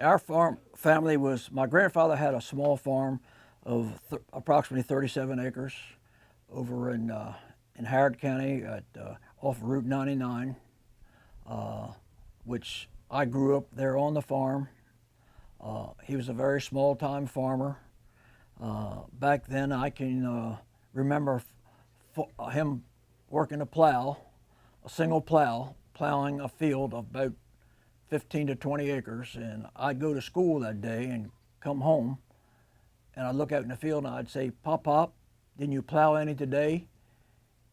our farm family was, my grandfather had a small farm of approximately 37 acres over in Howard County at off Route 99, which I grew up there on the farm. He was a very small-time farmer. Back then, I can remember him working a plow, a single plow, plowing a field of about 15 to 20 acres. And I'd go to school that day and come home, and I'd look out in the field and I'd say, Pop, didn't you plow any today?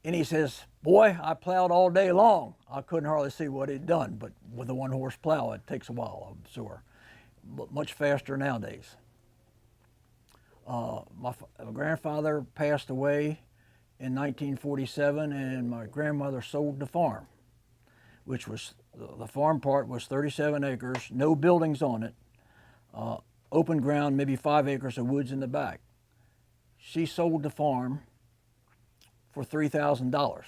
And he says, boy, I plowed all day long. I couldn't hardly see what he'd done, but with a one-horse plow, it takes a while, I'm sure. But much faster nowadays. My grandfather passed away in 1947, and my grandmother sold the farm, which was, the farm part was 37 acres, no buildings on it, open ground, maybe 5 acres of woods in the back. She sold the farm for $3,000.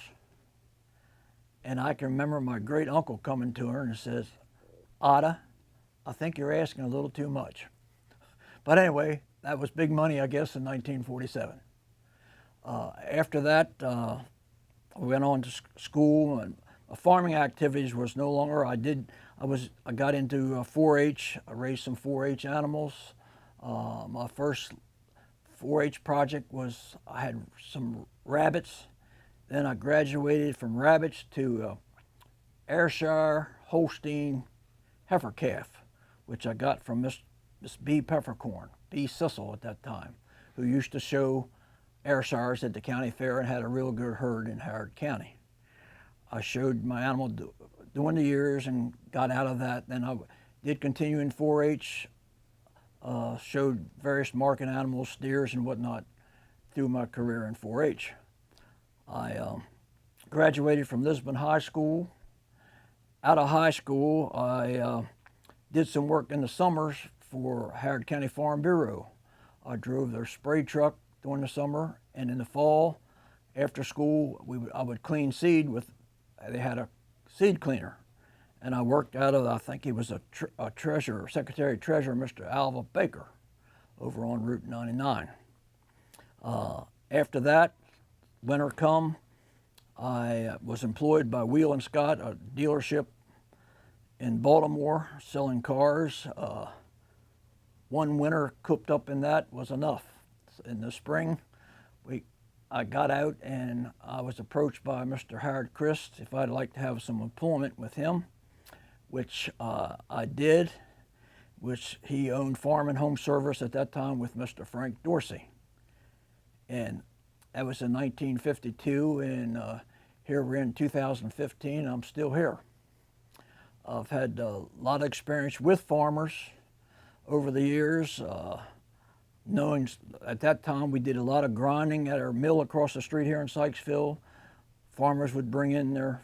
And I can remember my great uncle coming to her and says, Ada, I think you're asking a little too much. But anyway, that was big money, I guess, in 1947. After that, I went on to school, and farming activities was no longer. I got into 4-H. I raised some 4-H animals. My first 4-H project was I had some rabbits. Then I graduated from rabbits to Ayrshire Holstein heifer calf, which I got from Miss B. Peppercorn, B. Sissel at that time, who used to show Ayrshires at the county fair and had a real good herd in Howard County. I showed my animal during the years and got out of that. Then I did continue in 4-H, showed various market animals, steers and whatnot, through my career in 4-H. I graduated from Lisbon High School. Out of high school, I did some work in the summers for Howard County Farm Bureau. I drove their spray truck during the summer, and in the fall, after school, I would clean seed with, they had a seed cleaner. And I worked out of, I think he was a treasurer, Secretary Treasurer, Mr. Alva Baker, over on Route 99. After that, winter come, I was employed by Wheel and Scott, a dealership in Baltimore, selling cars. One winter cooped up in that was enough. In the spring, I got out and I was approached by Mr. Howard Christ if I'd like to have some employment with him, which I did, which he owned Farm and Home Service at that time with Mr. Frank Dorsey. And that was in 1952, and here we're in 2015, and I'm still here. I've had a lot of experience with farmers over the years, knowing at that time we did a lot of grinding at our mill across the street here in Sykesville. Farmers would bring in their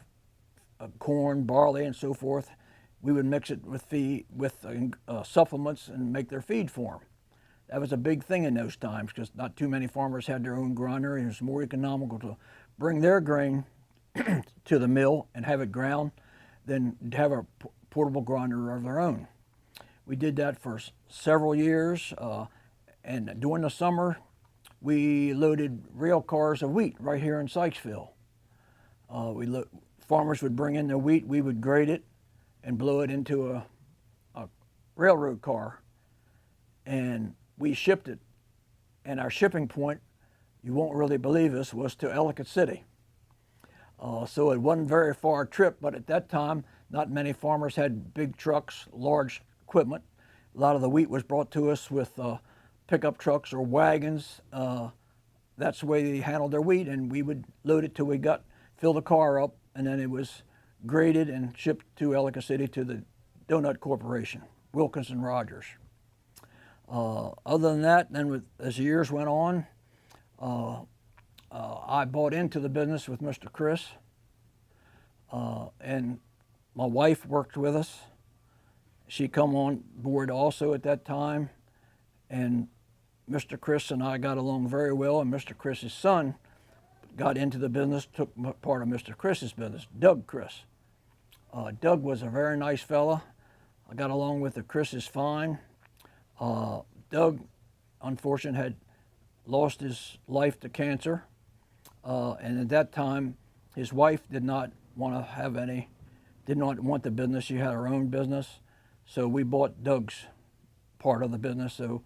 corn, barley, and so forth. We would mix it with feed, with supplements, and make their feed for them. That was a big thing in those times because not too many farmers had their own grinder, and it was more economical to bring their grain to the mill and have it ground than to have a portable grinder of their own. We did that for several years, and during the summer, we loaded rail cars of wheat right here in Sykesville. Farmers would bring in their wheat, we would grade it and blow it into a railroad car, and we shipped it. And our shipping point, you won't really believe this, was to Ellicott City. So it wasn't a very far trip, but at that time, not many farmers had big trucks, large equipment. A lot of the wheat was brought to us with pickup trucks or wagons. That's the way they handled their wheat, and we would load it till we fill the car up, and then it was graded and shipped to Ellicott City to the Donut Corporation, Wilkinson Rogers. Other than that, then as the years went on, I bought into the business with Mr. Chris, and my wife worked with us. She come on board also at that time, and Mr. Chris and I got along very well, and Mr. Chris's son got into the business, took part of Mr. Chris's business, Doug Chris. Doug was a very nice fella. I got along with the Chris's fine. Doug, unfortunately, had lost his life to cancer, and at that time, his wife did not want to have any, did not want the business. She had her own business, so we bought Doug's part of the business. So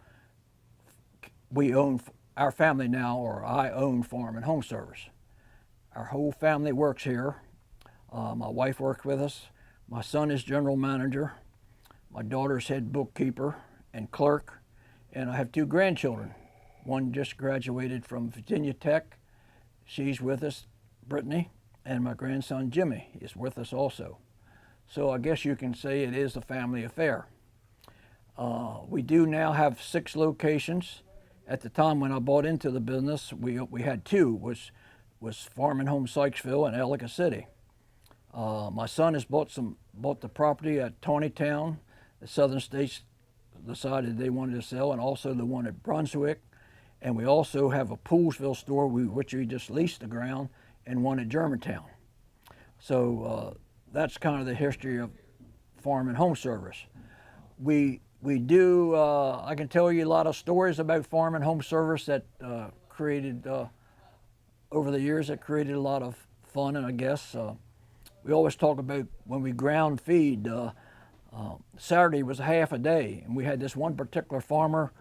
we own, our family now, or I own Farm and Home Service. Our whole family works here. My wife works with us. My son is general manager. My daughter's head bookkeeper and clerk. And I have two grandchildren. One just graduated from Virginia Tech. She's with us, Brittany. And my grandson, Jimmy, is with us also. So I guess you can say it is a family affair. We do now have 6 locations. At the time when I bought into the business, we had 2, was Farm and Home Sykesville and Ellicott City. My son has bought the property at Tawnytown. The Southern States decided they wanted to sell, and also the one at Brunswick. And we also have a Poolsville store, which we just leased the ground, and one at Germantown. So that's kind of the history of Farm and Home Service. We do, I can tell you a lot of stories about Farm and Home Service that created, over the years, that created a lot of fun, and I guess we always talk about when we ground feed, Saturday was a half a day, and we had this one particular farmer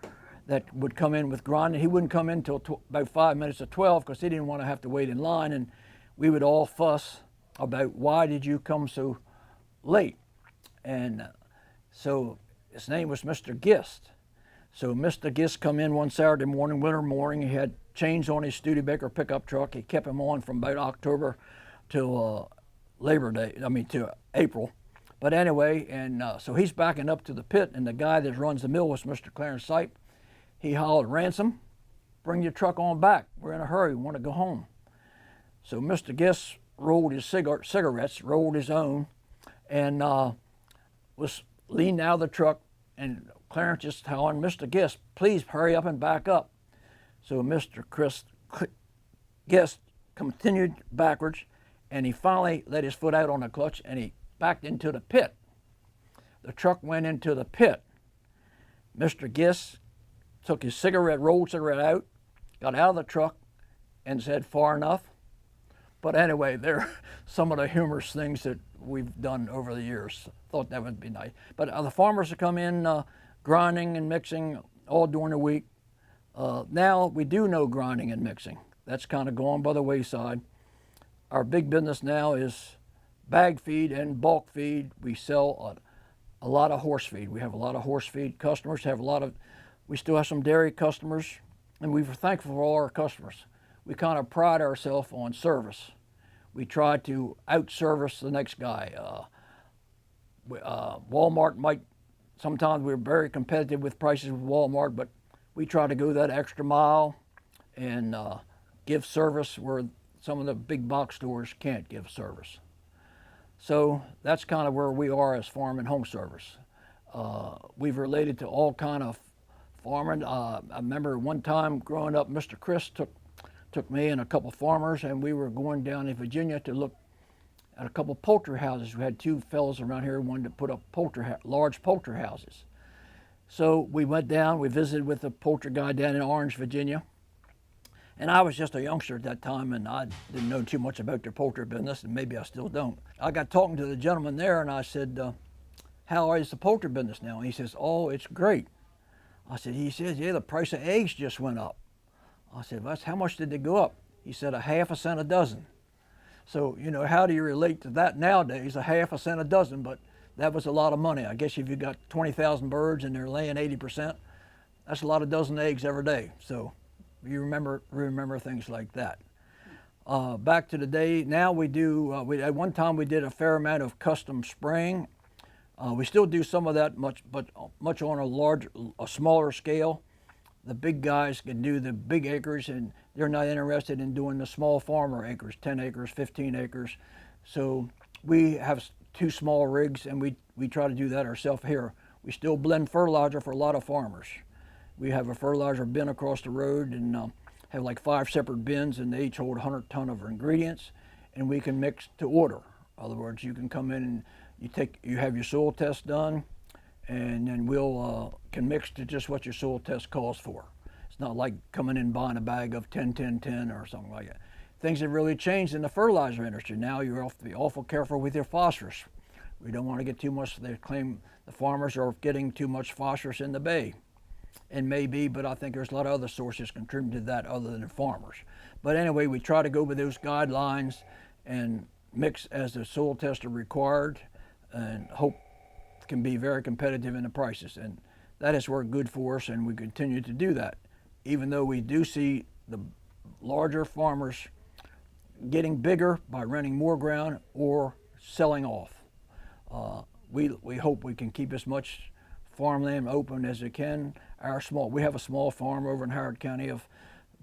that would come in with grinding. He wouldn't come in until about 5 minutes to 12 because he didn't want to have to wait in line, and we would all fuss about why did you come so late. And so his name was Mr. Gist. So Mr. Gist come in one Saturday morning, winter morning. He had chains on his Studebaker pickup truck. He kept them on from about October till Labor Day, to April. But anyway, and so he's backing up to the pit, and the guy that runs the mill was Mr. Clarence Sipe. He hollered, "Ransom, bring your truck on back. We're in a hurry, we want to go home." So Mr. Gist rolled his cigarettes, rolled his own, and was leaned out of the truck, and Clarence just hollering, "Mr. Gist, please hurry up and back up." So Mr. Gist continued backwards, and he finally let his foot out on the clutch, and he backed into the pit. The truck went into the pit. Mr. Gist took his rolled cigarette out, got out of the truck, and said, "Far enough." But anyway, they're some of the humorous things that we've done over the years. Thought that would be nice. But the farmers have come in grinding and mixing all during the week. Now we do no grinding and mixing. That's kind of gone by the wayside. Our big business now is bag feed and bulk feed. We sell a lot of horse feed. We have a lot of horse feed customers. We still have some dairy customers, and we're thankful for all our customers. We kind of pride ourselves on service. We try to out-service the next guy. Walmart might, sometimes we're very competitive with prices with Walmart, but we try to go that extra mile and give service where some of the big box stores can't give service. So that's kind of where we are as Farm and Home Service. We've related to all kind of farming. I remember one time growing up, Mr. Chris took me and a couple farmers, and we were going down in Virginia to look at a couple poultry houses. We had 2 fellows around here who wanted to put up large poultry houses. So we went down, we visited with a poultry guy down in Orange, Virginia. And I was just a youngster at that time, and I didn't know too much about their poultry business, and maybe I still don't. I got talking to the gentleman there, and I said, "How is the poultry business now?" And he says, "Oh, it's great." He says, "Yeah, the price of eggs just went up." I said, "Well, how much did they go up?" He said, 1/2 cent a dozen. So, how do you relate to that nowadays? 1/2 cent a dozen, but that was a lot of money. I guess if you got 20,000 birds and they're laying 80%, that's a lot of dozen eggs every day. So you remember things like that. Back to the day, now we do, at one time we did a fair amount of custom spraying. We still do some of that, but much on a smaller scale. The big guys can do the big acres, and they're not interested in doing the small farmer acres, 10 acres, 15 acres. So we have 2 small rigs, and we try to do that ourselves here. We still blend fertilizer for a lot of farmers. We have a fertilizer bin across the road, and have like 5 separate bins, and they each hold 100 ton of ingredients, and we can mix to order. In other words, you can come in and you have your soil test done. and then we'll can mix to just what your soil test calls for. It's not like coming in buying a bag of 10, 10, 10 or something like that. Things have really changed in the fertilizer industry. Now you have to be awful careful with your phosphorus. We don't want to get too much. They claim the farmers are getting too much phosphorus in the bay, and maybe, but I think there's a lot of other sources contributing to that other than farmers. But anyway, we try to go with those guidelines and mix as the soil tests are required, and hope can be very competitive in the prices. And that has worked good for us, and we continue to do that, even though we do see the larger farmers getting bigger by renting more ground or selling off. We hope we can keep as much farmland open as we can. We have a small farm over in Howard County of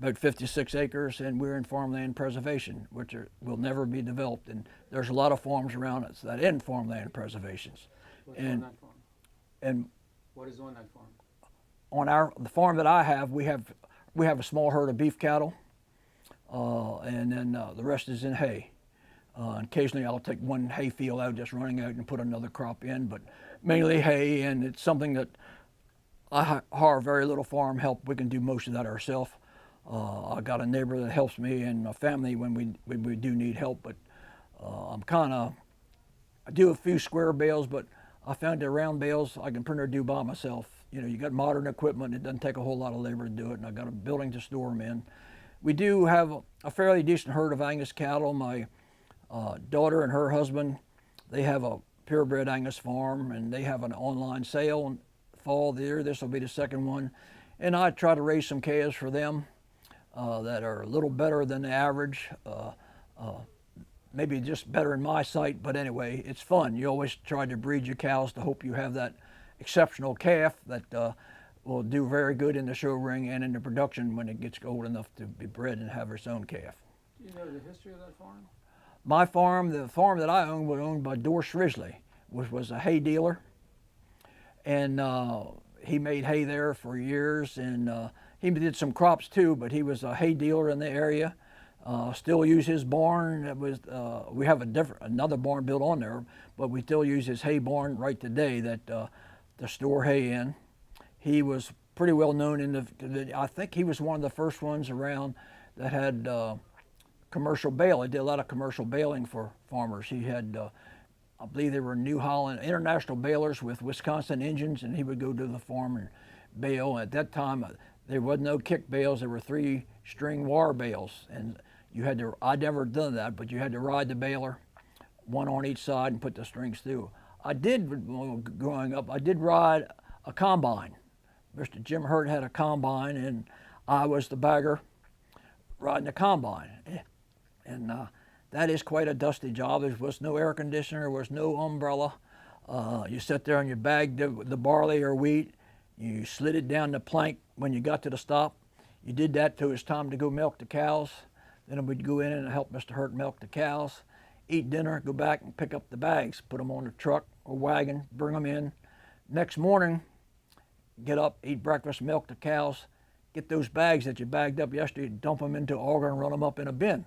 about 56 acres, and we're in farmland preservation, which will never be developed. And there's a lot of farms around us that end farmland preservations. What's on that farm? And what is on that farm? On the farm that I have, we have a small herd of beef cattle, and then the rest is in hay. Occasionally I'll take one hay field out, just running out and put another crop in, but mainly hay, and it's something that I hire very little farm help. We can do most of that ourselves. I got a neighbor that helps me and a family when we do need help, but I do a few square bales, but I found that round bales I can pretty much do by myself. You know, you got modern equipment, it doesn't take a whole lot of labor to do it, and I got a building to store them in. We do have a fairly decent herd of Angus cattle. My daughter and her husband, they have a purebred Angus farm, and they have an online sale in fall there. This will be the second one. And I try to raise some calves for them that are a little better than the average. Maybe just better in my sight, but anyway, it's fun. You always try to breed your cows to hope you have that exceptional calf that will do very good in the show ring and in the production when it gets old enough to be bred and have its own calf. Do you know the history of that farm? My farm, the farm that I own, was owned by Doris Risley, which was a hay dealer. And he made hay there for years, and he did some crops too, but he was a hay dealer in the area. Still use his barn. It was, we have another barn built on there, but we still use his hay barn right today that to store hay in. He was pretty well known I think he was one of the first ones around that had commercial bale. He did a lot of commercial baling for farmers. He had, I believe they were New Holland international balers with Wisconsin engines, and he would go to the farm and bale. At that time, there was no kick bales. There were 3-string wire bales, and you had to. I'd never done that, but you had to ride the baler, one on each side, and put the strings through. I did, growing up, I did ride a combine. Mr. Jim Hurt had a combine, and I was the bagger riding the combine. And that is quite a dusty job. There was no air conditioner, there was no umbrella. You sat there and you bagged the barley or wheat. You slid it down the plank when you got to the stop. You did that till it was time to go milk the cows. Then we'd go in and help Mr. Hurt milk the cows, eat dinner, go back and pick up the bags, put them on the truck or wagon, bring them in. Next morning, get up, eat breakfast, milk the cows, get those bags that you bagged up yesterday, dump them into an auger and run them up in a bin.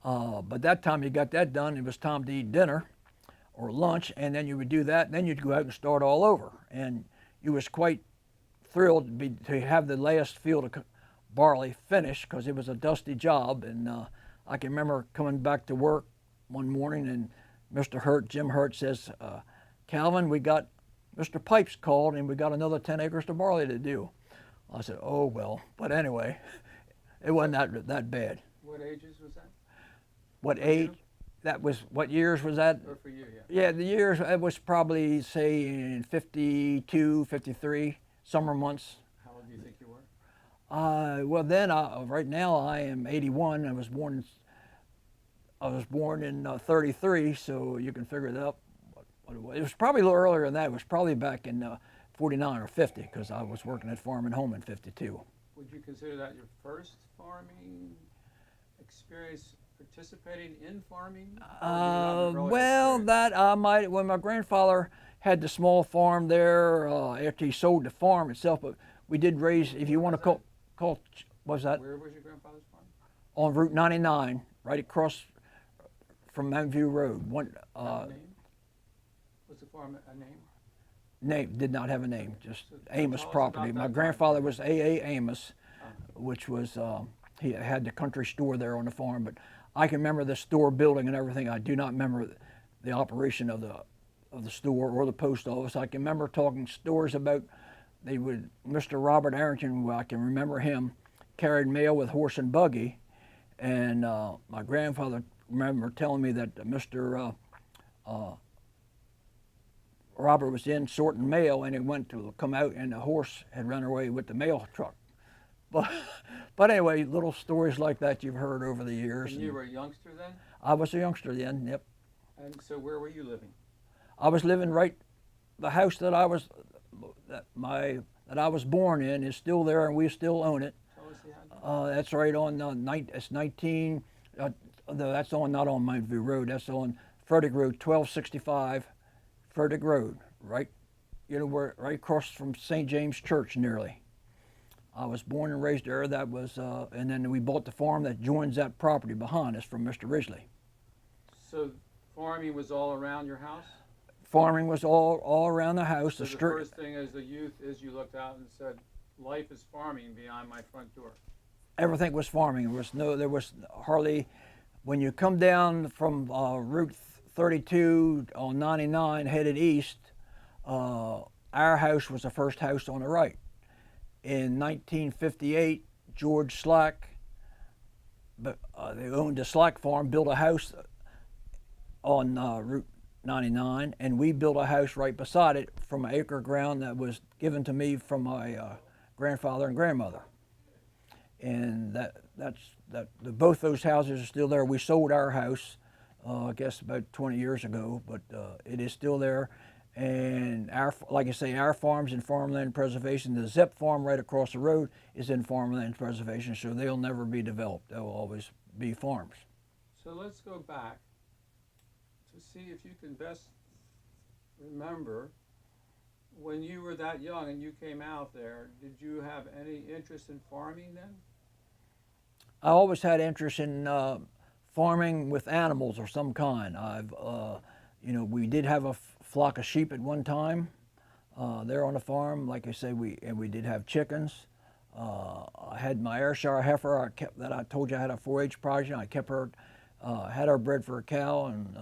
But that time you got that done, it was time to eat dinner or lunch, and then you would do that, and then you'd go out and start all over. And you was quite thrilled to have the last field of barley finished, because it was a dusty job. And I can remember coming back to work one morning, and Mr. Hurt, Jim Hurt, says, Calvin, we got Mr. Pipes called, and we got another 10 acres of barley to do. I said, oh, well. But anyway, it wasn't that bad. What ages was that? What age? That was, what years was that? Or for you, yeah. Yeah, the years, it was probably, say, in 52, 53, summer months. How old do you think you were? Well, then, right now, I am 81. I was born in 33, so you can figure it out. It was probably a little earlier than that. It was probably back in 49 or 50, because I was working at Farm and Home in 52. Would you consider that your first farming experience, participating in farming? Well, that I might. When my grandfather had the small farm there, after he sold the farm itself, but we did raise. If you want to call, what was that? Where was your grandfather's farm? On Route 99, right across from Mountain View Road. Name? What's the farm a name? Name did not have a name, just So Amos tell us property. about My that grandfather time was A. Amos, Oh. which was he had the country store there on the farm. But I can remember the store building and everything. I do not remember the operation of the store or the post office. I can remember talking stories about Mr. Robert Arrington. Well, I can remember him carried mail with horse and buggy, and my grandfather remember telling me that Mr. Robert was in sorting mail, and he went to come out, and the horse had run away with the mail truck. But, but anyway, little stories like that you've heard over the years. And you were a youngster then? I was a youngster then. Yep. And so where were you living? I was living right. The house that I was born in is still there, and we still own it. Tell us the address. That's right on it's 19. That's on not on Mineview Road. That's on Frederick Road, 1265, Frederick Road. Right, we're right across from St. James Church, nearly. I was born and raised there. That was, and then we bought the farm that joins that property behind us from Mr. Ridgely. So farming was all around your house? Farming was all around the house. So the first thing as a youth is you looked out and said, life is farming beyond my front door. Everything was farming. There was hardly, when you come down from Route 32 on 99 headed east, our house was the first house on the right. In 1958, George Slack, they owned the Slack farm, built a house on Route 99, and we built a house right beside it from an acre of ground that was given to me from my grandfather and grandmother. And both those houses are still there. We sold our house, I guess about 20 years ago, but it is still there. And like I say, our farm's in farmland preservation. The Zepp farm right across the road is in farmland preservation, so they'll never be developed. They'll always be farms. So let's go back to see if you can best remember when you were that young and you came out there, did you have any interest in farming then? I always had interest in farming with animals of some kind. We did have a flock of sheep at one time there on the farm. Like I say, we did have chickens. I had my Ayrshire heifer that I told you I had a 4-H project. I kept her, had her bred for a cow, and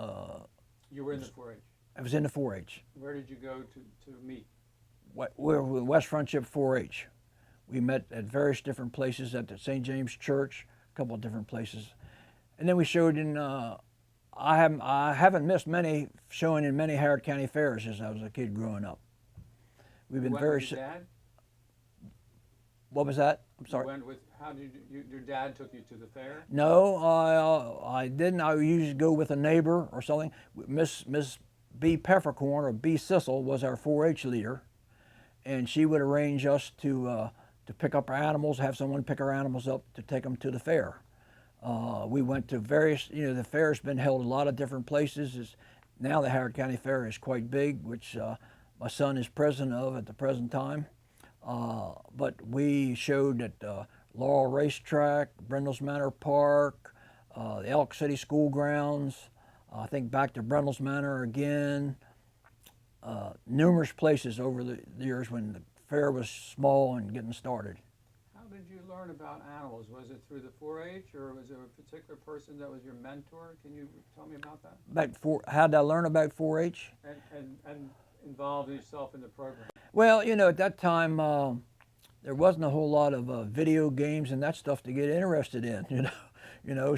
You were in the 4-H. I was in the 4-H. Where did you go to meet? We're with West Friendship 4-H. We met at various different places at the St. James Church, a couple of different places, and then we showed in. I haven't missed many showing in many Howard County fairs as I was a kid growing up. We've been You went very. with your dad? What was that? I'm sorry. You went with, how did your dad took you to the fair? No, I didn't. I usually go with a neighbor or something. Miss B. Peppercorn or B. Sissel was our 4-H leader, and she would arrange us to pick up our animals, have someone pick our animals up to take them to the fair. We went to various, the fair's been held a lot of different places. Now the Howard County Fair is quite big, which my son is president of at the present time. But we showed at Laurel Racetrack, Brindle's Manor Park, the Elk City School Grounds, I think back to Brindle's Manor again, numerous places over the years when the fair was small and getting started. How did you learn about animals? Was it through the 4-H or was there a particular person that was your mentor? Can you tell me about that? How did I learn about 4-H? And involve yourself in the program. Well, at that time there wasn't a whole lot of video games and that stuff to get interested in.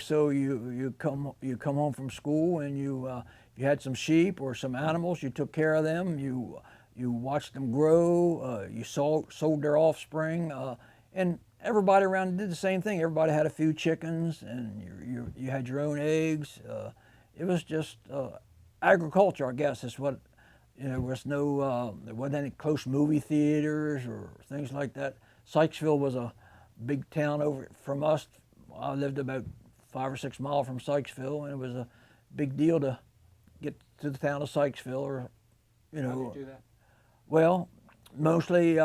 So you come home from school and you had some sheep or some animals. You took care of them. You watched them grow. You sold their offspring, and everybody around did the same thing. Everybody had a few chickens, and you had your own eggs. It was just agriculture, I guess. Is what. There was there wasn't any close movie theaters or things like that. Sykesville was a big town over from us. I lived about 5 or 6 miles from Sykesville, and it was a big deal to get to the town of Sykesville. Or, How did you do that? Well, mostly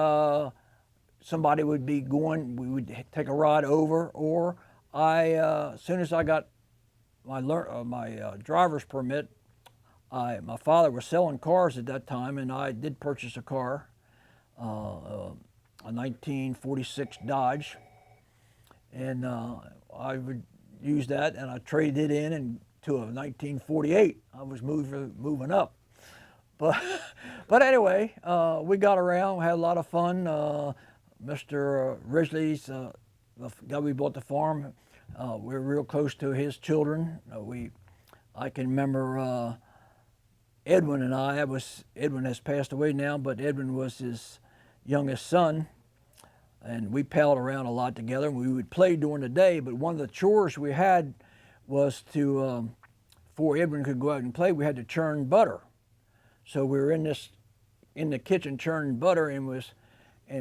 somebody would be going. We would take a ride over, or as soon as I got my driver's permit, my father was selling cars at that time, and I did purchase a car, a 1946 Dodge, and I would use that, and I traded it in and to a 1948. I was moving up, but but anyway, we got around, had a lot of fun. Mr. Ridgely's the guy we bought the farm. We were real close to his children. I can remember Edwin and I. Edwin has passed away now, but Edwin was his youngest son, and we palled around a lot together. We would play during the day, but one of the chores we had was to, before Edwin could go out and play, we had to churn butter. So we were in the kitchen churning butter, and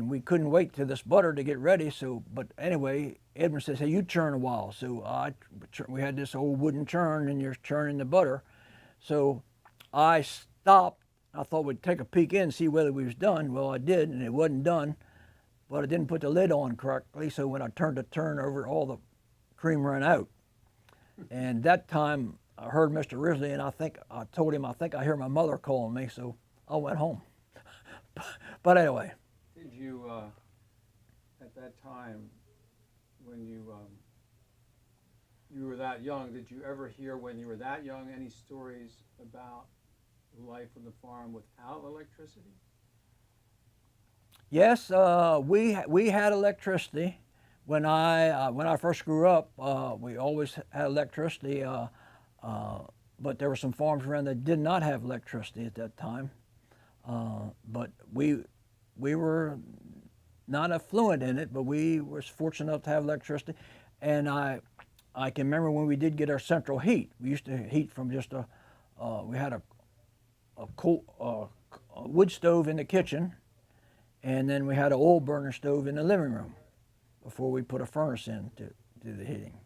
we couldn't wait till this butter to get ready. So, but anyway, Edwin says, "Hey, you churn a while." So we had this old wooden churn, and you're churning the butter. So I stopped. I thought we'd take a peek in and see whether we was done. Well, I did, and it wasn't done, but I didn't put the lid on correctly. So when I turned the turn over, all the cream ran out. And that time I heard Mr. Risley, and I told him, I think I hear my mother calling me, so I went home. But anyway. Did you, at that time, when you were that young, did you ever hear, when you were that young, any stories about life on the farm without electricity? Yes, we had electricity. When I first grew up, we always had electricity, but there were some farms around that did not have electricity at that time. But we were not affluent in it, but we were fortunate enough to have electricity. And I can remember when we did get our central heat. We used to heat from just we had a wood stove in the kitchen, and then we had an oil burner stove in the living room before we put a furnace in to do the heating.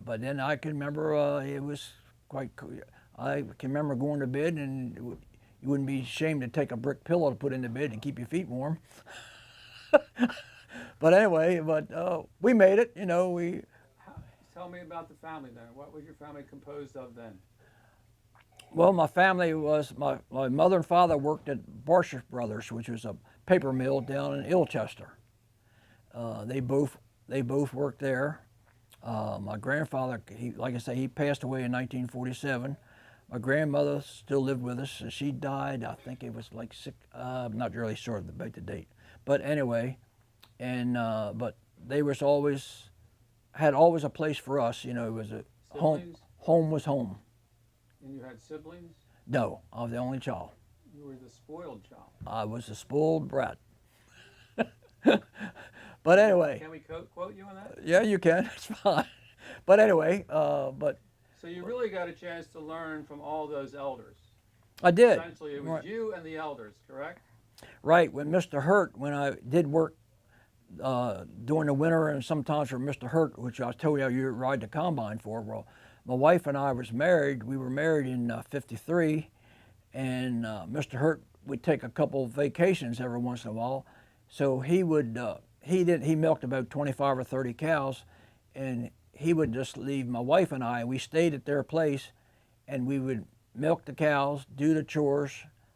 But then I can remember it was quite cool. I can remember going to bed, and you wouldn't be ashamed to take a brick pillow to put in the bed and keep your feet warm. But anyway, we made it, you know. Tell me about the family then. What was your family composed of then? Well, my family was, my mother and father worked at Barsha Brothers, which was a paper mill down in Ilchester. They both worked there. My grandfather, like I say, he passed away in 1947. My grandmother still lived with us. She died, I think it was like I'm not really sure about the date. But anyway, and but they was had always a place for us. You know, it was a home. Home was home. And you had siblings? No, I was the only child. You were the spoiled child. I was a spoiled brat. But anyway. Can we quote you on that? Yeah, you can. It's fine. But anyway, but. So you really got a chance to learn from all those elders. I did. Essentially, it was you and the elders, correct? Right. When I did work during the winter and sometimes for Mr. Hurt, which I told you ride the combine for. Well, my wife and I was married. We were married in '53, and Mr. Hurt would take a couple of vacations every once in a while. So he milked about 25 or 30 cows, and he would just leave my wife and I. We stayed at their place, and we would milk the cows, do the chores.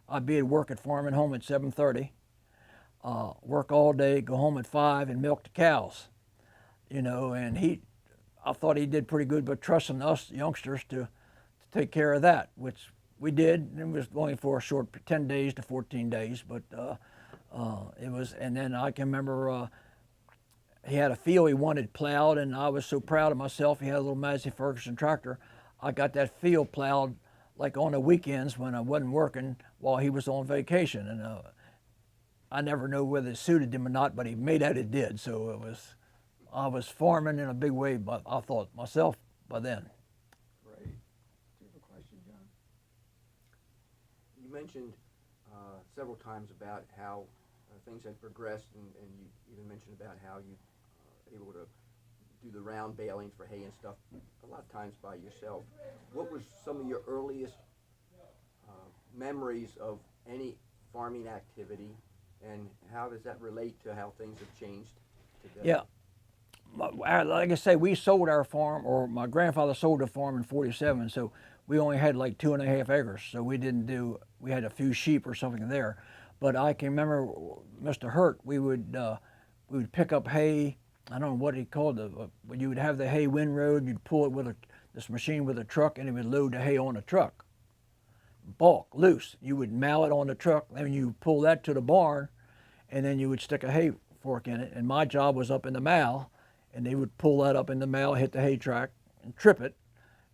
I'd be at work at farm and home at 7:30. Work all day, go home at 5 and milk the cows, you know, and I thought he did pretty good, but trusting us youngsters to take care of that, which we did. It was only for a short 10 days to 14 days, but it was, and then I can remember he had a field he wanted plowed, and I was so proud of myself. He had a little Massey Ferguson tractor. I got that field plowed like on the weekends when I wasn't working while he was on vacation, and I never know whether it suited him or not, but he made out it did. So I was farming in a big way, but I thought myself by then. Great. Do you have a question, John? You mentioned several times about how things had progressed, and you even mentioned about how you able to do the round balings for hay and stuff, a lot of times by yourself. What was some of your earliest memories of any farming activity, and how does that relate to how things have changed today? Yeah. Like I say, we sold our farm, or my grandfather sold the farm in '47, so we only had like 2.5 acres, so we had a few sheep or something there. But I can remember Mr. Hurt, we would pick up hay. I don't know what he called it, but you would have the hay windrowed, you'd pull it with this machine with a truck, and it would load the hay on the truck. Bulk, loose. You would mow it on the truck, and you pull that to the barn, and then you would stick a hay fork in it. And my job was up in the mow, and they would pull that up in the mow, hit the hay track, and trip it,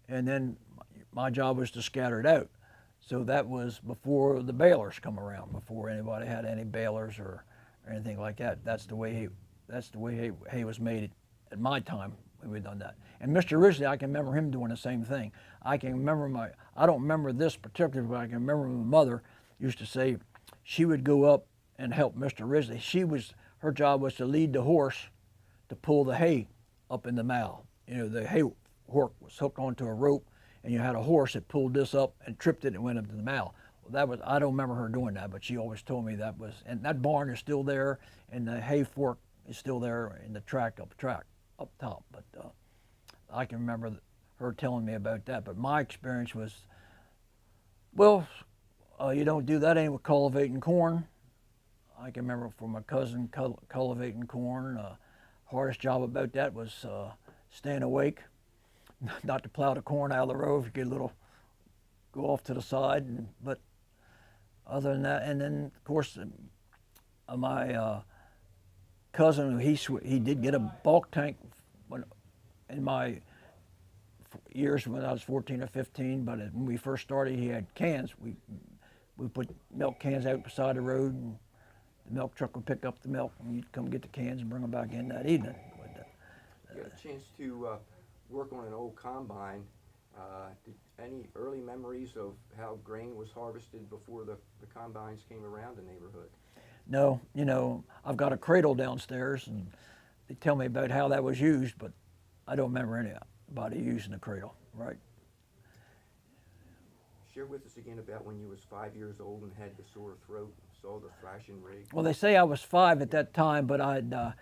and then my job was to scatter it out. So that was before the balers come around, before anybody had any balers or anything like that. That's the way hay was made at my time when we done that. And Mr. Risley, I can remember him doing the same thing. I don't remember this particularly, but I can remember my mother used to say she would go up and help Mr. Risley. Her job was to lead the horse to pull the hay up in the mow. You know, the hay fork was hooked onto a rope, and you had a horse that pulled this up and tripped it and went up to the mow. Well, I don't remember her doing that, but she always told me and that barn is still there, and the hay fork is still there in the track up top. But I can remember her telling me about that. But my experience was, well, you don't do that anymore, cultivating corn. I can remember from my cousin cultivating corn. Hardest job about that was staying awake, not to plow the corn out of the road. You get go off to the side. But other than that, and then of course my cousin, he did get a bulk tank in my years when I was 14 or 15. But when we first started, he had cans. We put milk cans out beside the road, and the milk truck would pick up the milk, and you'd come get the cans and bring them back in that evening. You got a chance to work on an old combine. Any early memories of how grain was harvested before the combines came around the neighborhood? No, I've got a cradle downstairs, and they tell me about how that was used, but I don't remember anybody using the cradle, right? Share with us again about when you was 5 years old and had the sore throat, saw the thrashing rig. Well, they say I was 5 at that time, but in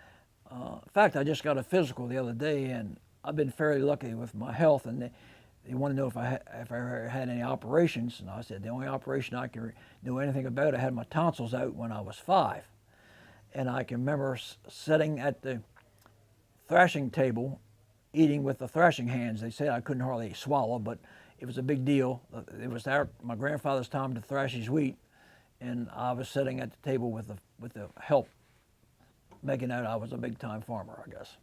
fact, I just got a physical the other day, and I've been fairly lucky with my health, and they want to know if I ever had any operations, and I said the only operation I can know anything about, I had my tonsils out when I was 5. And I can remember sitting at the thrashing table, eating with the thrashing hands. They said I couldn't hardly swallow, but it was a big deal. It was my grandfather's time to thrash his wheat, and I was sitting at the table with the help, making out I was a big-time farmer, I guess.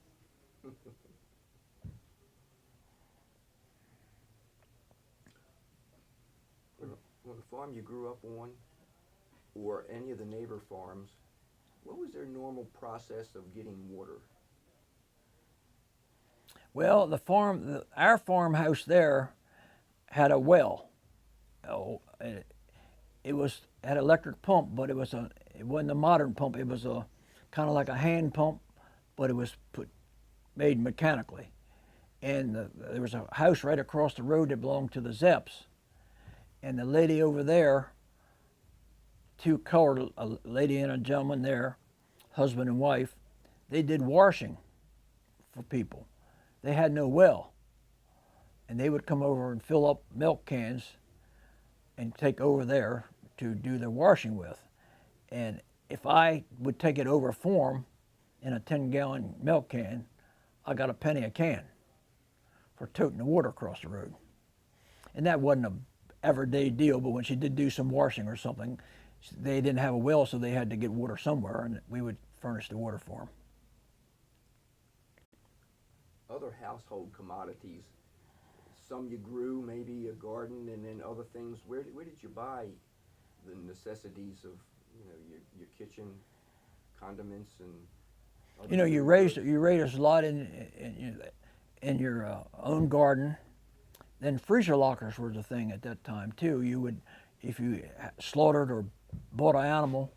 On the farm you grew up on, or any of the neighbor farms, what was their normal process of getting water? Well, our farmhouse there had a well. It had an electric pump, but it wasn't a modern pump. It was a kind of like a hand pump, but it was made mechanically. And there was a house right across the road that belonged to the Zepps. And the lady over there, two colored, a lady and a gentleman there, husband and wife, they did washing for people. They had no well. And they would come over and fill up milk cans and take over there to do their washing with. And if I would take it over for them in a 10-gallon milk can, I got a penny a can for toting the water across the road. And that wasn't a everyday deal, but when she did do some washing or something, they didn't have a well, so they had to get water somewhere, and we would furnish the water for them. Other household commodities, some you grew, maybe a garden, and then other things. Where did you buy the necessities of your kitchen, condiments, and you raised a lot in your own garden. Then freezer lockers were the thing at that time too. You would, if you slaughtered or bought an animal,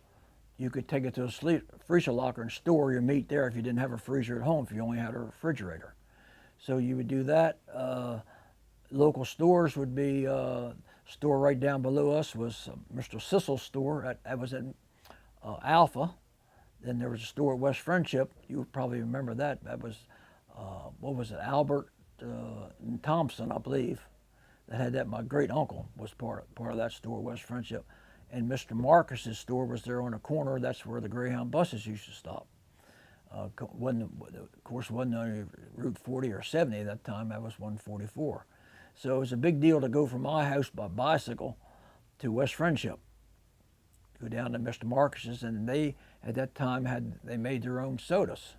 you could take it to a freezer locker and store your meat there if you didn't have a freezer at home, if you only had a refrigerator. So you would do that. Local stores would be, store right down below us was Mr. Sissel's store. That was in Alpha. Then there was a store at West Friendship. You would probably remember that. That was, what was it, Albert and Thompson, I believe. that had that. My great uncle was part of that store, West Friendship, and Mr. Marcus's store was there on the corner. That's where the Greyhound buses used to stop. Of course, wasn't on Route 40 or 70 at that time. That was 144. So it was a big deal to go from my house by bicycle to West Friendship. Go down to Mr. Marcus's, and they at that time they made their own sodas.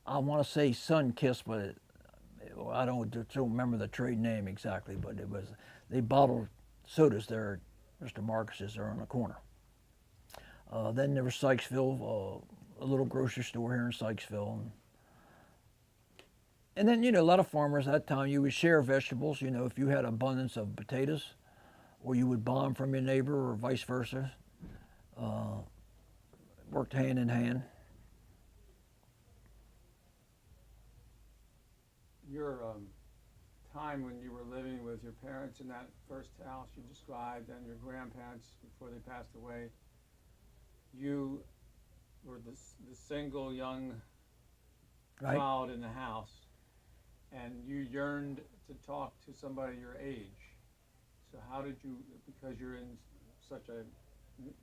I want to say Sunkiss, but I don't remember the trade name exactly. But they bottled sodas there at Mr. Marcus's there on the corner. Then there was Sykesville, a little grocery store here in Sykesville. And then, a lot of farmers at that time, you would share vegetables. If you had abundance of potatoes, or you would buy them from your neighbor, or vice versa. Worked hand in hand. Your time when you were living with your parents in that first house you described, and your grandparents before they passed away, you were the single young Right. child in the house, and you yearned to talk to somebody your age. So how did you, because you're in such a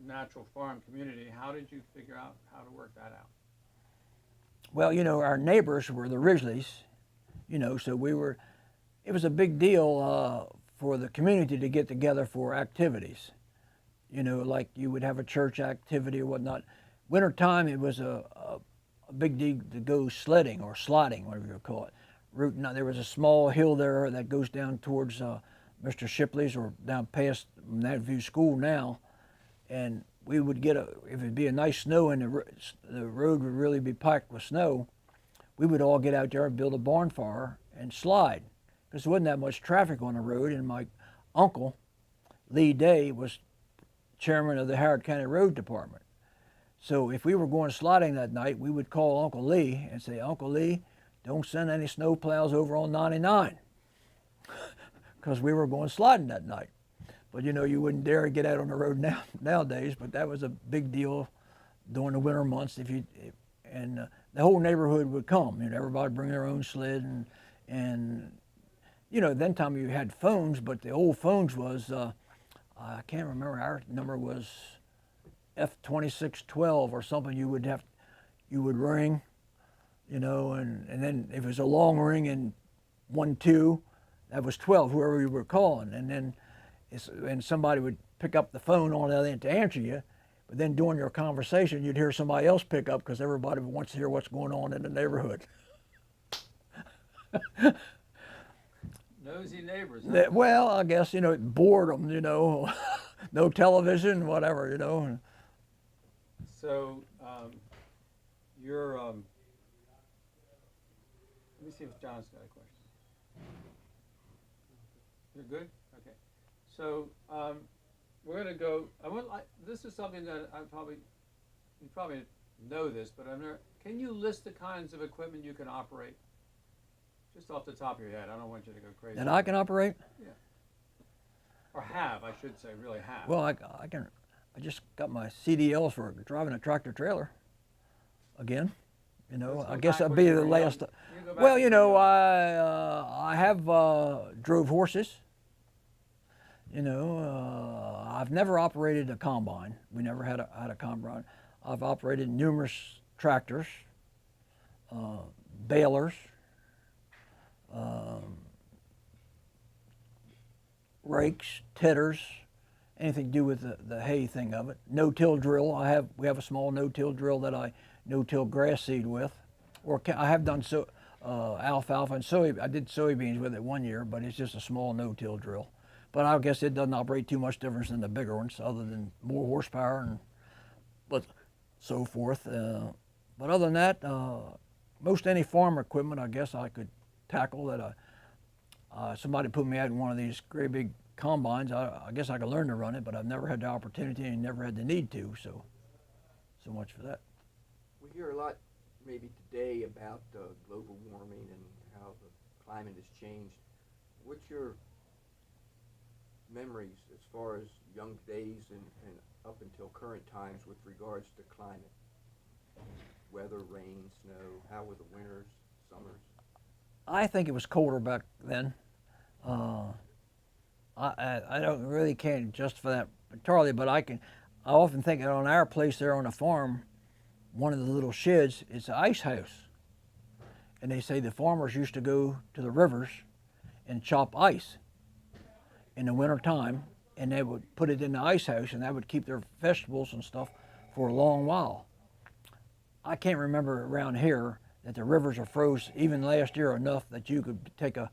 natural farm community, how did you figure out how to work that out? Well, our neighbors were the Ridgeleys, so it was a big deal for the community to get together for activities. Like you would have a church activity or whatnot. Wintertime, it was a big deal to go sledding or sliding, whatever you call it. There was a small hill there that goes down towards Mr. Shipley's or down past that view school now, and we would if it'd be a nice snow and the road would really be packed with snow, we would all get out there and build a barn fire and slide, because there wasn't that much traffic on the road. And my uncle, Lee Day, was chairman of the Howard County Road Department. So if we were going sliding that night, we would call Uncle Lee and say, "Uncle Lee, don't send any snow plows over on 99," because we were going sliding that night. But you wouldn't dare get out on the road nowadays. But that was a big deal during the winter months. And the whole neighborhood would come. Everybody would bring their own sled, and then time you had phones, but the old phones was I can't remember, our number was F2612 or something. You would ring, and then if it was a long ring and 1-2, that was 12, whoever you were calling, and somebody would pick up the phone on the other end to answer you. But then during your conversation, you'd hear somebody else pick up, because everybody wants to hear what's going on in the neighborhood. Nosy neighbors. Huh? Well, I guess, boredom, no television, whatever, So you're. Let me see if John's got a question. You're good? Okay. So we're going to go. This is something that you probably know this, but can you list the kinds of equipment you can operate? Just off the top of your head. I don't want you to go crazy. that I can operate. Yeah. Or have, I should say, really have. Well, I can. I just got my CDLs for driving a tractor trailer. Again, Let's go I guess back that'd when be you the were last. young. You go back Well, when you were young. I have drove horses. I've never operated a combine. We never had a combine. I've operated numerous tractors, balers, rakes, titters, anything to do with the hay thing of it. No-till drill. We have a small no-till drill that I no-till grass seed with, I have done alfalfa and soybeans. I did soybeans with it one year, but it's just a small no-till drill. But I guess it doesn't operate too much difference than the bigger ones, other than more horsepower but so forth. But other than that, most any farm equipment, I guess I could tackle that. Somebody put me out in one of these great big combines. I guess I could learn to run it, but I've never had the opportunity and never had the need to. So much for that. We hear a lot, maybe today, about global warming and how the climate has changed. What's your memories as far as young days and up until current times with regards to climate? Weather, rain, snow, how were the winters, summers? I think it was colder back then. Uh, I don't really can't justify that entirely, but I often think that on our place there on the farm, one of the little sheds is an ice house, and they say the farmers used to go to the rivers and chop ice in the winter time, and they would put it in the ice house, and that would keep their vegetables and stuff for a long while. I can't remember around here that the rivers are froze even last year enough that you could take a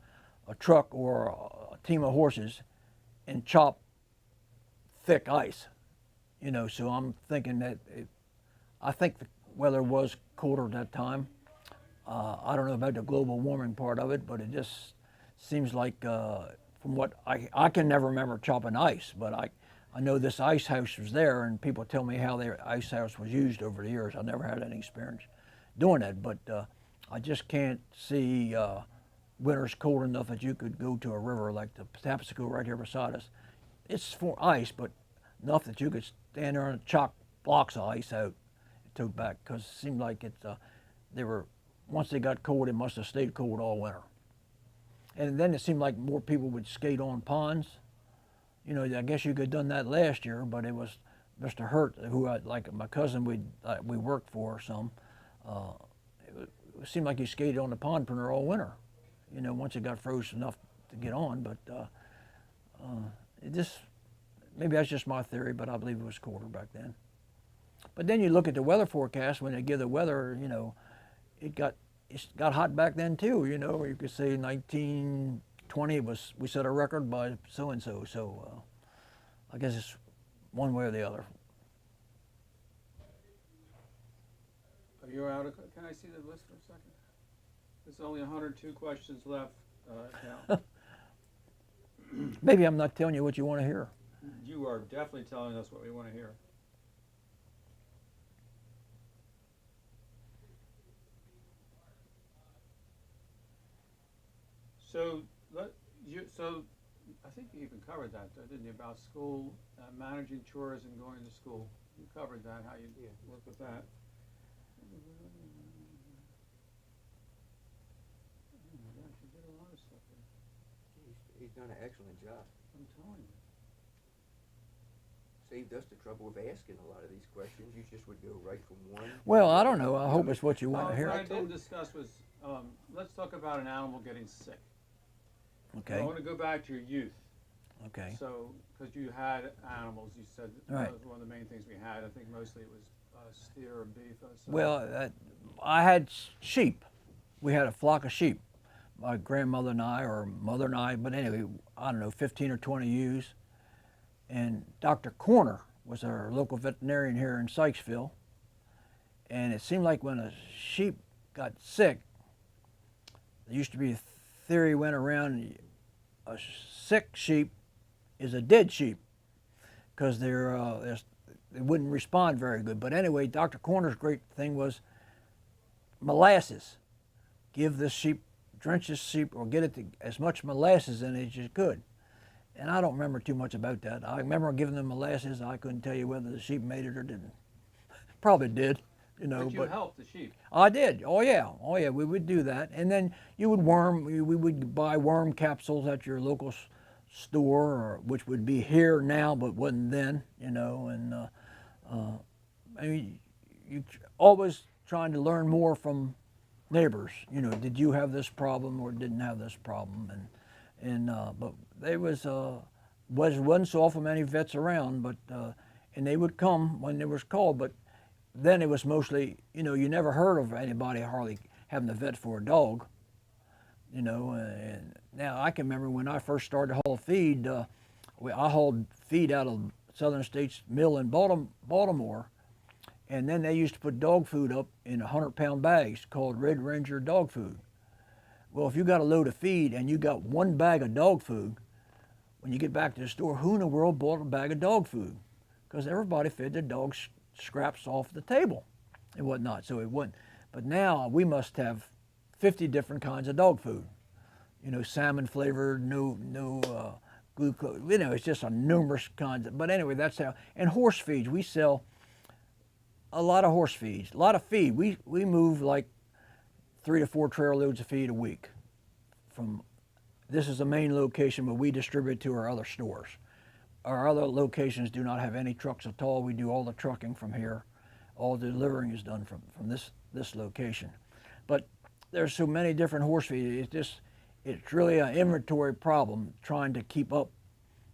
truck or a team of horses and chop thick ice. So I'm thinking that I think the weather was colder at that time. I don't know about the global warming part of it, but it just seems like from what I can never remember chopping ice, but I know this ice house was there, and people tell me how their ice house was used over the years. I never had any experience doing that, but I just can't see winters cold enough that you could go to a river like the Patapsco right here beside us. It's for ice, but enough that you could stand there and chalk blocks of ice out and tote back, because it seemed like they were, once they got cold, it must have stayed cold all winter. And then it seemed like more people would skate on ponds. I guess you could have done that last year, but it was Mr. Hurt, who like my cousin we worked for some. It seemed like he skated on the pond pretty all winter. Once it got frozen enough to get on, but it just, maybe that's just my theory, but I believe it was colder back then. But then you look at the weather forecast when they give the weather, it got hot back then too. You could say 1920 we set a record by so and so. So I guess it's one way or the other. Are you out of, can I see the list for a second? There's only 102 questions left now. Maybe I'm not telling you what you want to hear. You are definitely telling us what we want to hear. So I think you even covered that, though, didn't you, about school, managing chores and going to school. You covered that, how you work with that. Oh my gosh, you did a lot of stuff there. He's done an excellent job. I'm telling you. Saved us the trouble of asking a lot of these questions. You just would go right from one. Well, I don't know. I hope it's what you want to What hear. I didn't discuss was, let's talk about an animal getting sick. Okay. I want to go back to your youth. Okay. So, because you had animals, you said that Right. was one of the main things we had. I think mostly it was steer or beef. Well, I had sheep. We had a flock of sheep. My grandmother and I, or mother and I, but anyway, I don't know, 15 or 20 ewes. And Dr. Corner was our local veterinarian here in Sykesville. And it seemed like when a sheep got sick, there used to be a theory went around, a sick sheep is a dead sheep, because they wouldn't respond very good. But anyway, Dr. Corner's great thing was molasses. Give this sheep, drench this sheep, or get it as much molasses in it as you could. And I don't remember too much about that. I remember giving them molasses. I couldn't tell you whether the sheep made it or didn't. Probably did, But you helped the sheep. I did. Oh yeah, we would do that. And then you would we would buy worm capsules at your local store, or which would be here now but wasn't then. And I mean, you always trying to learn more from neighbors. Did you have this problem or didn't have this problem? But there wasn't so awful many vets around, but and they would come when they was called, but then it was mostly, you never heard of anybody hardly having a vet for a dog, and now I can remember when I first started to haul feed, I hauled feed out of Southern States Mill in Baltimore, and then they used to put dog food up in 100-pound bags called Red Ranger dog food. Well, if you got a load of feed and you got one bag of dog food, when you get back to the store, who in the world bought a bag of dog food? Because everybody fed their dogs scraps off the table and whatnot, so it wouldn't. But now we must have 50 different kinds of dog food. Salmon flavored, no glucose. It's just a numerous kinds. But anyway, that's how. And horse feeds, we sell a lot of horse feeds, a lot of feed. We move like 3 to 4 trailer loads of feed a week from This is the main location, but we distribute to our other stores. Our other locations do not have any trucks at all. We do all the trucking from here. All the delivering is done from this location. But there's so many different horse feed. It's really an inventory problem trying to keep up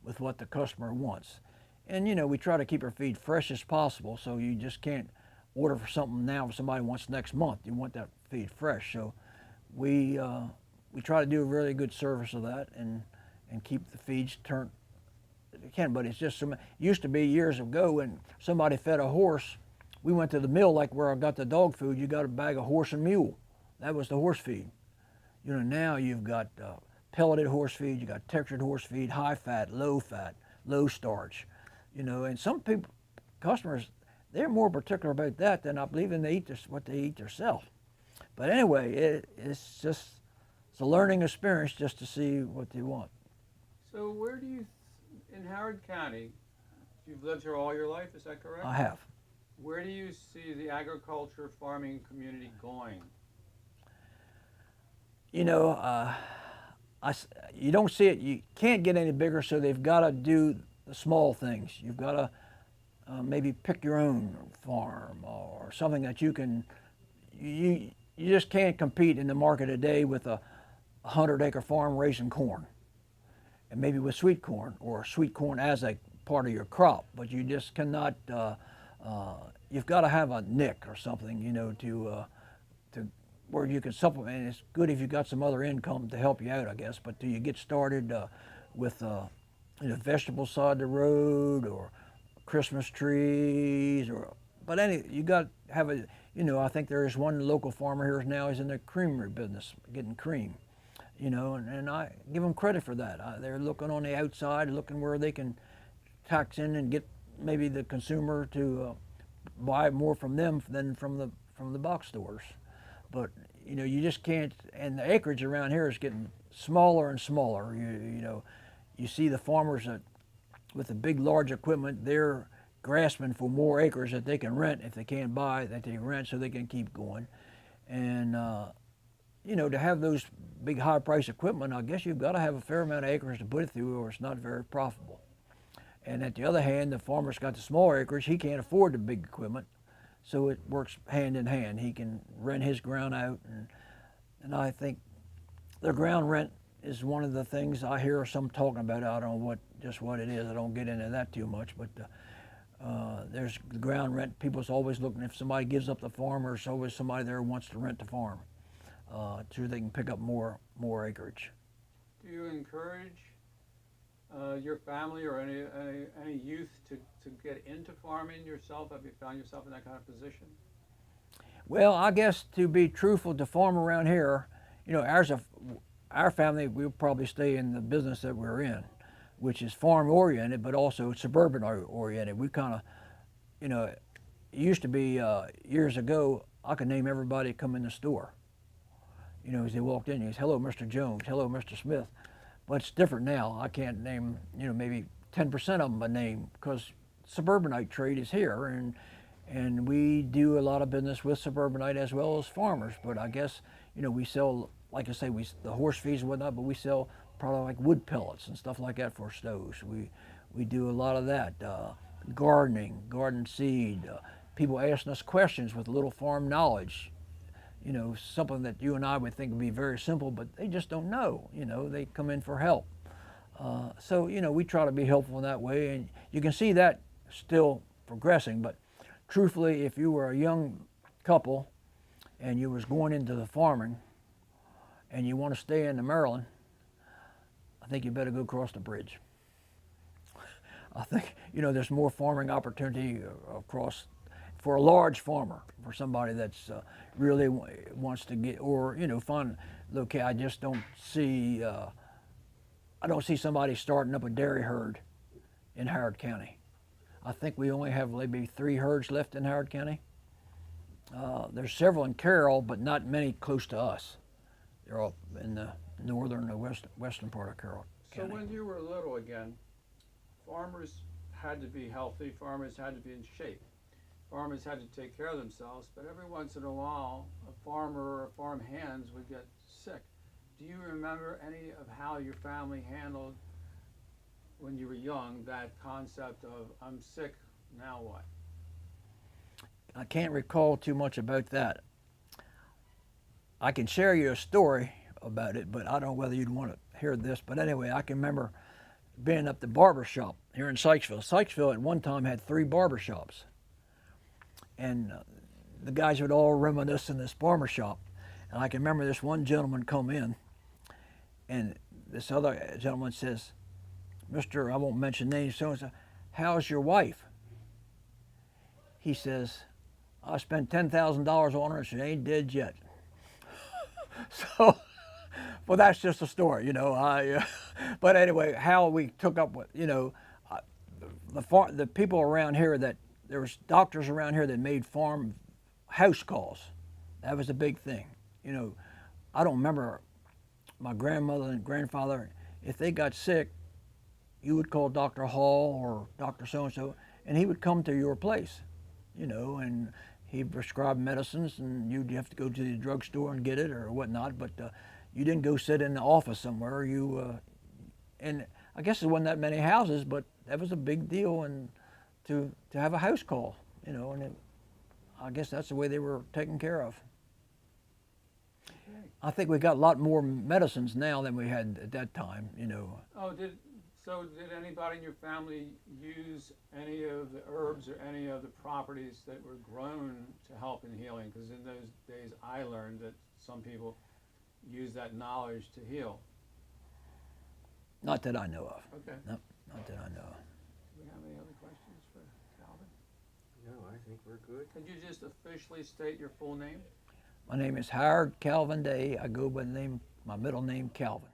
with what the customer wants. And you know, we try to keep our feed fresh as possible, so you just can't order for something now if somebody wants next month. You want that feed fresh. So we try to do a really good service of that and keep the feeds turned. It can, but it's just it used to be years ago when somebody fed a horse. We went to the mill, like where I got the dog food. You got a bag of horse and mule. That was the horse feed. You know, now you've got pelleted horse feed, you got textured horse feed, high fat, low starch. You know, and some people, customers, they're more particular about that than I believe in they eat what they eat themselves. But anyway, it's a learning experience just to see what they want. So where do you, in Howard County, you've lived here all your life, is that correct? I have. Where do you see the agriculture farming community going? You know, you don't see it. You can't get any bigger, so they've got to do the small things. You've got to maybe pick your own farm or something that you can. You just can't compete in the market today with a 100-acre farm raising corn, and maybe with sweet corn or sweet corn as a part of your crop. But you just cannot. You've got to have a nick or something, you know, to where you can supplement. And it's good if you've got some other income to help you out, I guess. But do you get started with you know, vegetable side of the road or Christmas trees you got to have a, you know, I think there is one local farmer here now is in the creamery business, getting cream, you know, and I give them credit for that. They're looking on the outside, looking where they can tax in and get maybe the consumer to buy more from them than from the box stores. But you know, you just can't, and the acreage around here is getting smaller and smaller. You know, you see the farmers that with the big large equipment, they're grasping for more acres that they can rent if they can't buy, that they can rent so they can keep going. And you know, to have those big high price equipment, I guess you've got to have a fair amount of acres to put it through or it's not very profitable. And at the other hand, the farmer's got the smaller acreage, he can't afford the big equipment, so it works hand in hand. He can rent his ground out, and I think the ground rent is one of the things I hear some talking about. I don't know what it is. I don't get into that too much, but there's the ground rent. People's always looking, if somebody gives up the farm, there's always somebody there who wants to rent the farm so they can pick up more acreage. Do you encourage your family or any youth to get into farming yourself? Have you found yourself in that kind of position? Well, I guess to be truthful, to farm around here, you know, our family, we'll probably stay in the business that we're in, which is farm oriented, but also suburban oriented. We kind of, you know, it used to be years ago, I could name everybody that come in the store. You know, as they walked in, you say, hello, Mr. Jones, hello, Mr. Smith. But it's different now. I can't name, you know, maybe 10% of them by name because suburbanite trade is here, and we do a lot of business with suburbanite as well as farmers. But I guess, you know, we sell, like I say, the horse feeds and whatnot, but we sell probably like wood pellets and stuff like that for stoves. We do a lot of that. Gardening, garden seed, people asking us questions with a little farm knowledge. You know, something that you and I would think would be very simple, but they just don't know. You know, they come in for help. So, you know, we try to be helpful in that way, and you can see that still progressing. But truthfully, if you were a young couple and you was going into the farming and you want to stay in Maryland, I think you better go across the bridge. I think, you know, there's more farming opportunity across for a large farmer, for somebody that's really wants to get, or, you know, find, okay, I just don't see, I don't see somebody starting up a dairy herd in Howard County. I think we only have maybe 3 herds left in Howard County. There's several in Carroll, but not many close to us. They're all in the northern or western part of Carroll County. So when you were little again, farmers had to be healthy, farmers had to be in shape. Farmers had to take care of themselves, but every once in a while, a farmer or farm hands would get sick. do you remember any of how your family handled, when you were young, that concept of, I'm sick, now what? I can't recall too much about that. I can share you a story about it, but I don't know whether you'd want to hear this. But anyway, I can remember being up the barber shop here in Sykesville. Sykesville at one time had 3 barber shops. And the guys would all reminisce in this barber shop. And I can remember this one gentleman come in, and this other gentleman says, Mr. I won't mention names, so-and-so, how's your wife? He says, I spent $10,000 on her and she ain't dead yet. So, well, that's just a story, you know. But anyway, how we took up with, you know, the people around here that, there was doctors around here that made farm house calls. That was a big thing. You know, I don't remember my grandmother and grandfather, if they got sick, you would call Dr. Hall or Dr. So-and-so, and he would come to your place, you know, and he'd prescribe medicines, and you'd have to go to the drugstore and get it or whatnot, but you didn't go sit in the office somewhere. And I guess there wasn't that many houses, but that was a big deal, and to have a house call, you know, and I guess that's the way they were taken care of. Okay. I think we got a lot more medicines now than we had at that time, you know. Oh, did anybody in your family use any of the herbs or any of the properties that were grown to help in healing? Because in those days I learned that some people use that knowledge to heal. Not that I know of. Okay. No, not that I know of. Do we have any other questions for Calvin? No, I think we're good. Could you just officially state your full name? My name is Howard Calvin Day. I go by the name, my middle name, Calvin.